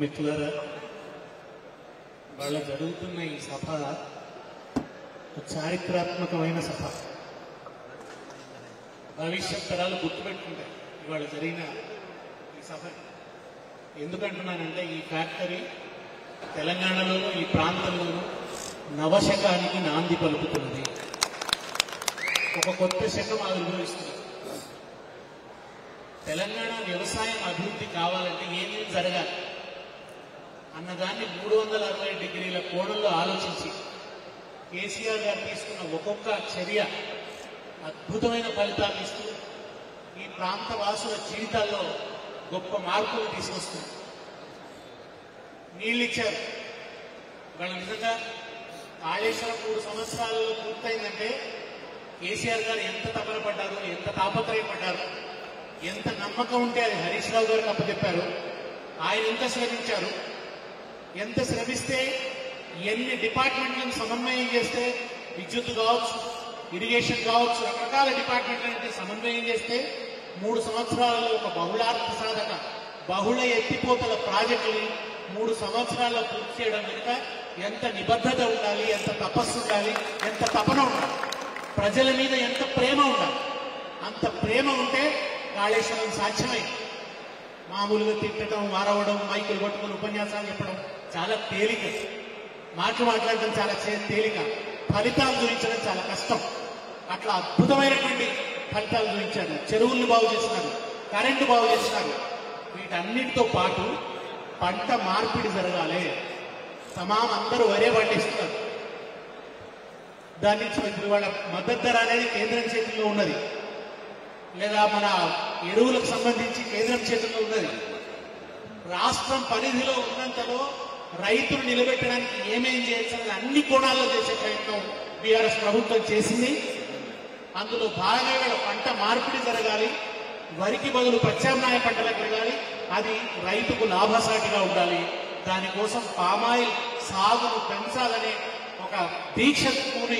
మిత్రులారా, వాళ్ళ జరుగుతున్న ఈ సభ చారిత్రాత్మకమైన సభ. భవిష్యత్ తరాలు గుర్తుపెట్టుకుంటాయి ఇవాళ జరిగిన ఈ సభ. ఎందుకంటున్నానంటే ఈ ఫ్యాక్టరీ తెలంగాణలోనూ ఈ ప్రాంతంలోనూ నవశకానికి నాంది పలుకుతున్నది. ఒక కొత్త శకం ఆవిర్భవిస్తుంది. తెలంగాణ వ్యవసాయం అభివృద్ధి కావాలంటే ఏమేమి జరగాలి అన్నదాన్ని 360 డిగ్రీల కోణంలో ఆలోచించి కేసీఆర్ గారు తీసుకున్న ఒక్కొక్క చర్య అద్భుతమైన ఫలితాలు ఇస్తూ ఈ ప్రాంత వాసుల జీవితాల్లో గొప్ప మార్పులు తీసుకొస్తుంది. నీళ్ళు ఇచ్చారు. వాళ్ళ నిజంగా కాళేశ్వరం 3 సంవత్సరాలలో పూర్తయిందంటే కేసీఆర్ గారు ఎంత తపన పడ్డారు, ఎంత తాపత్రయపడ్డారు, ఎంత నమ్మకం ఉంటే అది హరీష్ రావు గారికి అప్పచెప్పారు. ఆయన ఎంత శ్రమించారు, ఎంత శ్రమిస్తే ఎన్ని డిపార్ట్మెంట్లను సమన్వయం చేస్తే విద్యుత్ కావచ్చు, ఇరిగేషన్ కావచ్చు, రకరకాల డిపార్ట్మెంట్లైతే సమన్వయం చేస్తే 3 సంవత్సరాలలో ఒక బహుళార్థ సాధక బహుళ ఎత్తిపోతల ప్రాజెక్టుని 3 సంవత్సరాల్లో పూర్తి చేయడం కనుక ఎంత నిబద్ధత ఉండాలి, ఎంత తపస్సు ఉండాలి, ఎంత తపన ఉండాలి, ప్రజల మీద ఎంత ప్రేమ ఉండాలి. అంత ప్రేమ ఉంటే కాళేశ్వరం సాధ్యమైంది. మామూలుగా తిట్టడం, మారవడం, మైకులు కొట్టుకుని ఉపన్యాసాలు చెప్పడం చాలా తేలిక, మాట్లాడడం చాలా తేలిక, ఫలితాలు చూపించడం చాలా కష్టం. అట్లా అద్భుతమైనటువంటి ఫలితాలు చూపించారు. చెరువుల్ని బాగు చేస్తున్నారు, కరెంటు బాగు చేస్తున్నారు. వీటన్నిటితో పాటు పంట మార్పిడి జరగాలి. అందరూ వరే పండిస్తున్నారు. దాని నుంచి ఇప్పుడు వాళ్ళ మద్దతు ధర అనేది కేంద్రం చేతుల్లో ఉన్నది, లేదా మన ఎరువులకు సంబంధించి కేంద్రం చేతుల్లో ఉన్నది. రాష్ట్రం పరిధిలో ఉన్నంతలో రైతులు నిలబెట్టడానికి ఏమేం చేయొచ్చని అన్ని కోణాల్లో చేసే ప్రయత్నం బీఆర్ఎస్ ప్రభుత్వం చేసింది. అందులో భాగంగా పంట మార్పిడి జరగాలి, వరికి బదులు ప్రత్యామ్నాయ పంటలకు జరగాలి, అది రైతుకు లాభసాటిగా ఉండాలి. దానికోసం పామాయిల్ సాగును పెంచాలనే ఒక దీక్షతోని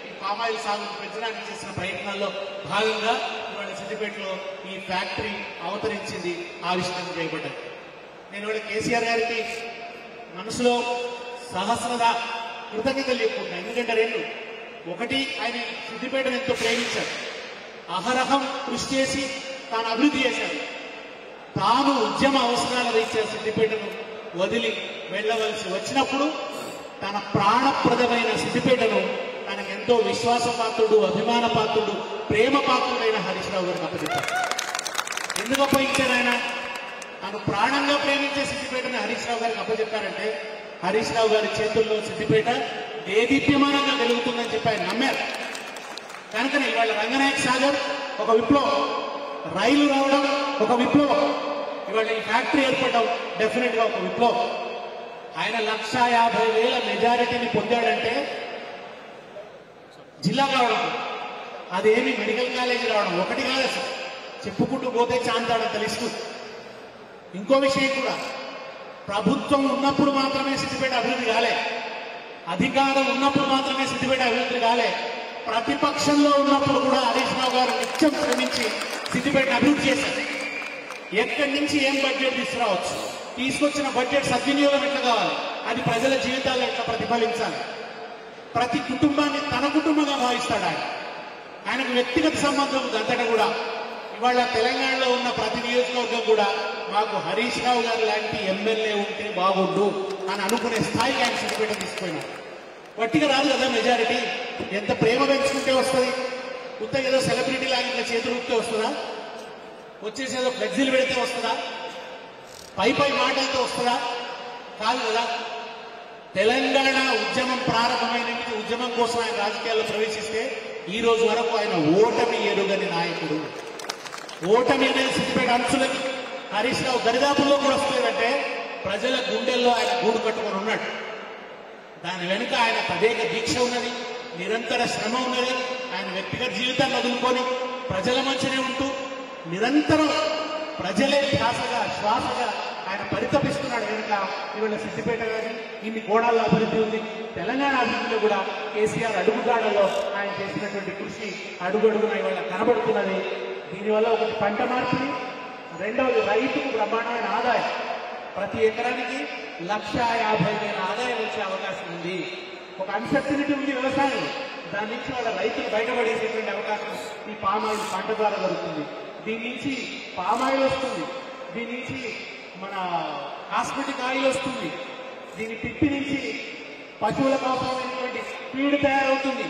ఈ పామాయిల్ సాగును పెంచడానికి చేసిన ప్రయత్నాల్లో భాగంగా ఇవాళ సిద్దిపేటలో ఈ ఫ్యాక్టరీ అవతరించింది, ఆవిష్కరణ చేయబడ్డది. నేను ఇవాళ కేసీఆర్ గారికి మనసులో సహస్రద కృతజ్ఞతలు చెప్పుకుంటున్నాను. ఎందుకంటే 2, ఒకటి, ఆయన సిద్దిపేటను ఎంతో ప్రేమించారు, అహరహం కృషి చేసి తాను అభివృద్ధి చేశారు. తాను ఉద్యమ అవసరాల రీత్యా సిద్దిపేటను వదిలి వెళ్ళవలసి వచ్చినప్పుడు తన ప్రాణప్రదమైన సిద్దిపేటను తనకు ఎంతో విశ్వాసపాత్రుడు, అభిమాన పాత్రుడు, ప్రేమ పాత్రుడైన హరీష్ రావు గారికి అప్పచెప్పారు. ఎందుకు అప్పగించారు? ఆయన తను ప్రాణంగా ప్రేమించే సిద్దిపేటని హరీష్ రావు గారికి అప్పచెప్పారంటే హరీష్ రావు గారి చేతుల్లో సిద్దిపేట దేదీప్యమానంగా వెలుగుతుందని చెప్పి ఆయన నమ్మారు. కనుకనే ఇవాళ రంగనాయక సాగర్ ఒక విప్లవం, రైలు రావడం ఒక విప్లవం, ఇవాళ ఈ ఫ్యాక్టరీ ఏర్పడడం డెఫినెట్ గా ఒక విప్లవం. ఆయన 1,50,000 మెజారిటీని పొందాడంటే జిల్లా కావడం, అదేమి మెడికల్ కాలేజీ రావడం ఒకటి కాదు. అసలు చెప్పుకుంటూ పోతే చాంతాడని తెలుస్తూ. ఇంకో విషయం కూడా, ప్రభుత్వం ఉన్నప్పుడు మాత్రమే సిద్దిపేట అభివృద్ధి కాలే, అధికారం ఉన్నప్పుడు మాత్రమే సిద్దిపేట అభివృద్ధి కాలే, ప్రతిపక్షంలో ఉన్నప్పుడు కూడా హరీష్ రావు గారు నిత్యం శ్రమించి సిద్దిపేట అభివృద్ధి చేశారు. ఎక్కడి నుంచి ఏం బడ్జెట్ తీసుకురావచ్చు, తీసుకొచ్చిన బడ్జెట్ సద్వినియోగం ఎట్లా కావాలి, అది ప్రజల జీవితాల్లో ఎట్లా ప్రతిఫలించాలి, ప్రతి కుటుంబాన్ని తన కుటుంబంగా భావిస్తాడు ఆయన. ఆయనకు వ్యక్తిగత సంబంధం అంతటా కూడా ఇవాళ తెలంగాణలో ఉన్న ప్రతి నియోజకవర్గం కూడా మాకు హరీష్ రావు గారు లాంటి ఎమ్మెల్యే ఉంటే బాగుండు అని అనుకునే స్థాయికి ఆయన సిద్దిపేట తీసుకుపోయినారు. వట్టిగా రాదు కదా మెజారిటీ. ఎంత ప్రేమ పెంచుకుంటే వస్తుంది? కొత్తగా ఏదో సెలబ్రిటీ లాగా ఇట్లా చేతులు ఊపితే వస్తుందా? వచ్చేసి ఏదో ఫ్లెక్సీలు పెడితే వస్తుందా? పై మాటలతో వస్తుందా? కాదు కదా. తెలంగాణ ఉద్యమం ప్రారంభమైన ఉద్యమం కోసం ఆయన రాజకీయాల్లో ప్రవేశిస్తే ఈ రోజు వరకు ఆయన ఓటమి ఎరుగని నాయకుడు. ఓటమి అనేది సిద్దిపేట అంచులకి హరీష్ రావు దరిదాపుల్లో కూడా వస్తుందంటే ప్రజల గుండెల్లో ఆయన గూడు కట్టుకొని ఉన్నాడు. దాని వెనుక ఆయన తదేక దీక్ష ఉన్నది, నిరంతర శ్రమ ఉన్నది. ఆయన వ్యక్తిగత జీవితాన్ని వదులుకొని ప్రజల మధ్యనే ఉంటూ నిరంతరం ప్రజలే శ్వాసగా ఆయన పరితపిస్తున్నాడు. కనుక ఇవాళ సిద్దిపేట కానీ ఇన్ని కోణాల్లో అభివృద్ధి ఉంది. తెలంగాణ అభివృద్ధిలో కూడా కేసీఆర్ అడుగుదాడల్లో ఆయన చేసినటువంటి కృషి అడుగడుగున ఇవాళ కనబడుతున్నది. దీనివల్ల ఒకటి పంట మార్పిడి, రెండవది రైతుకు బ్రహ్మాండమైన ఆదాయం. ప్రతి ఎకరానికి 1,50,000 ఆదాయం వచ్చే అవకాశం ఉంది. ఒక అన్సర్టినిటీ ఉంది వ్యవసాయం, దాని నుంచి వాళ్ళ రైతులు బయటపడేసేటువంటి అవకాశం ఈ పామాయిల్ పంట ద్వారా జరుగుతుంది. దీని నుంచి పామాయిల్ వస్తుంది, దీని నుంచి మన కాస్మెటిక్ ఆయిల్ వస్తుంది, దీని పిప్పి నుంచి పశువులకు అవసరమైనటువంటి ఫీడ్ తయారవుతుంది,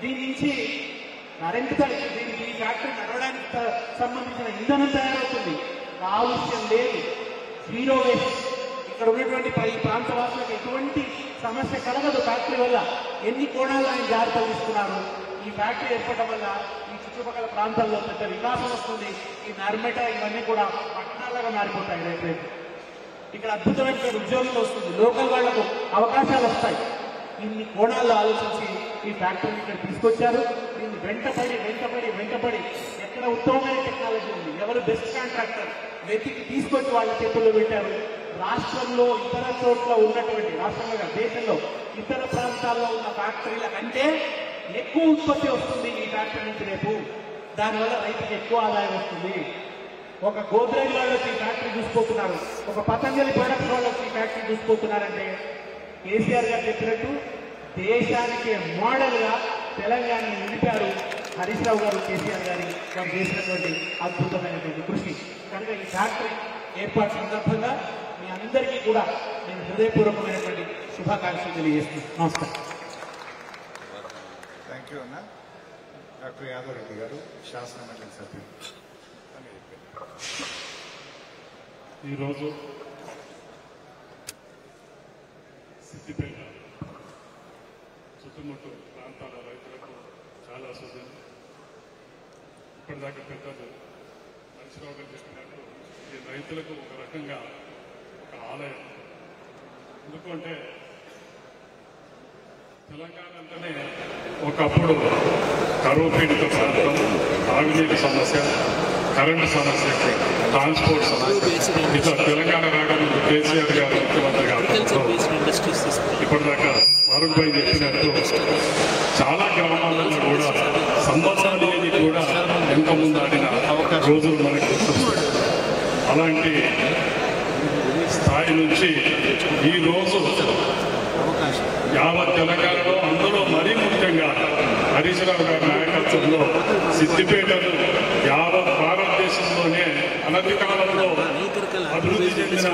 దీని నుంచి కరెంటు దీనికి ఈ ఫ్యాక్టరీ నడవడానికి సంబంధించిన ఇంధనం తయారవుతుంది. కాలుష్యం లేదు, జీరో వేస్ట్. ఇక్కడ ఉన్నటువంటి ఈ ప్రాంత వాసులకు ఎటువంటి సమస్య కలగదు ఫ్యాక్టరీ వల్ల. ఎన్ని కోణాలు ఆయన జాగ్రత్తలు తీసుకున్నారు. ఈ ఫ్యాక్టరీ ఏర్పడడం వల్ల ఈ చుట్టుపక్కల ప్రాంతాల్లో పెద్ద వికాసం వస్తుంది. ఈ నర్మెట ఇవన్నీ కూడా పట్టణాలుగా మారిపోతాయి. రేపు ఇక్కడ అద్భుతమైన ఉద్యోగులు వస్తుంది, లోకల్ వాళ్లకు అవకాశాలు వస్తాయి. ఇన్ని కోణాల్లో ఆలోచించి ఈ ఫ్యాక్టరీని ఇక్కడ తీసుకొచ్చారు. దీన్ని వెంటపడి ఎక్కడ ఉత్తమమైన టెక్నాలజీ ఉంది, ఎవరు బెస్ట్ కాంట్రాక్టర్ వెతికి తీసుకొచ్చి వాళ్ళ చేతుల్లో పెట్టారు. రాష్ట్రంలో ఇతర చోట్ల ఉన్నటువంటి రాష్ట్రంలో దేశంలో ఇతర ప్రాంతాల్లో ఉన్న ఫ్యాక్టరీల కంటే ఎక్కువ ఉత్పత్తి వస్తుంది ఈ ఫ్యాక్టరీ నుంచి రేపు. దానివల్ల రైతుకి ఎక్కువ ఆదాయం వస్తుంది. ఒక గోద్రేజ్ వాళ్ళు వచ్చి ఈ ఫ్యాక్టరీ చూసిపోతున్నారు, ఒక పతంజలి ప్రొడక్ట్స్ వాళ్ళు వచ్చి ఈ ఫ్యాక్టరీ చూసిపోతున్నారంటే కేసీఆర్ గారు చెప్పినట్టు దేశానికి మోడల్ గా తెలంగాణను నిలిపారు హరీష్ రావు గారు, కేసీఆర్ గారి వారు చేసినటువంటి అద్భుతమైనటువంటి కృషి. కనుక ఈ ఫ్యాక్టరీ ఏర్పాటు సందర్భంగా మీ అందరికీ కూడా నేను హృదయపూర్వకమైనటువంటి శుభాకాంక్షలు తెలియజేస్తున్నాను. నమస్కారం. థ్యాంక్ యూ అన్న. డాక్టర్ యాదవ్ రెడ్డి గారు, శాసన మండలి సభ్యులు. ఈరోజు సిద్దిపేట చుట్టుముట్టు ప్రాంతాల రైతులకు చాలా శుభం. ఇప్పటిదాకా పెద్దలు నరసింహరావు గారు చెప్పినట్టు ఈ రైతులకు ఒక రకంగా ఒక ఆలయం. ఎందుకంటే తెలంగాణ అంటేనే ఒకప్పుడు కరువు పీడిత ప్రాంతం, తాగునీటి సమస్య, కరెంటు సమస్య, ట్రాన్స్పోర్ట్ సమస్య. ఇట్లా తెలంగాణ రాగానే కేసీఆర్ గారు ముఖ్యమంత్రి గారు ఇప్పటిదాకా వరుణ్ భాయ్ చెప్పినట్టు చాలా గ్రామాలలో కూడా సంవత్సరాలు ఏది కూడా ఎంత ముందు ఆడిన రోజులు మనకు గుర్తొస్తాయి. అలాంటి స్థాయి నుంచి ఈ రోజు యావత్ తెలంగాణలో, అందులో మరీ ముఖ్యంగా హరీష్ రావు గారి నాయకత్వంలో సిద్దిపేటను యావత్ భారతదేశంలోనే అనతి కాలంలో అభివృద్ధి చెందిన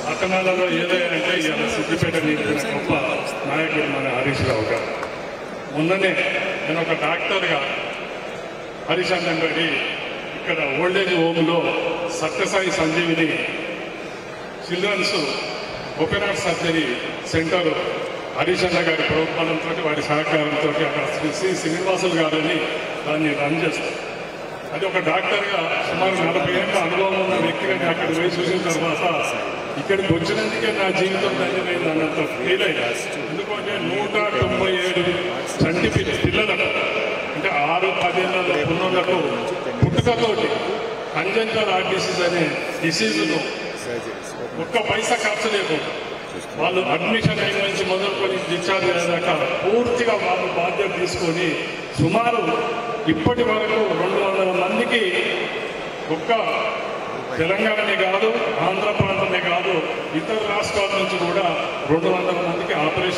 పట్టణాలలో ఏదైనా ఇలా సిద్దిపేట నిలిపిన గొప్ప నాయకుడు మన హరీష్ రావు గారు. మొన్ననే నేను ఒక డాక్టర్గా హరీష్ అన్నంగడి ఇక్కడ ఓల్డేజ్ హోమ్లో Sathya Sai Sanjeevini children's open heart surgery centre Harish అన్న గారి ప్రోత్సాహంతో, వారి సహకారంతో అక్కడ శ్రీ శ్రీనివాసులు గారిని దాన్ని రన్ చేస్తారు. అది ఒక డాక్టర్గా సుమారు 40 ఏళ్ళ అనుభవం ఉన్న వ్యక్తిగా అక్కడ పోయి చూసిన తర్వాత ఇక్కడికి వచ్చినందుకే నా జీవితం ధన్యమైంది అన్నంత ఫీల్ అయ్యా. ఎందుకంటే 197 చంటి పిల్లలకు, అంటే 6-10 ఏళ్ళ పిల్లలకు పుట్టుకతోటి కంజంటల్ హార్ట్ డిసీజ్ అనే డిసీజును ఒక్క పైసా ఖర్చు లేదు. వాళ్ళు అడ్మిషన్ అయిన నుంచి మొదలుకొని డిశ్చార్జ్ అయ్యేదాకా పూర్తిగా వాళ్ళు బాధ్యత తీసుకొని సుమారు ఇప్పటి వరకు 200 మందికి, ఒక్క తెలంగాణనే కాదు, ఆంధ్ర ప్రాంతమే కాదు, ఇతర రాష్ట్రాల నుంచి కూడా 200 మందికి ఆపరేషన్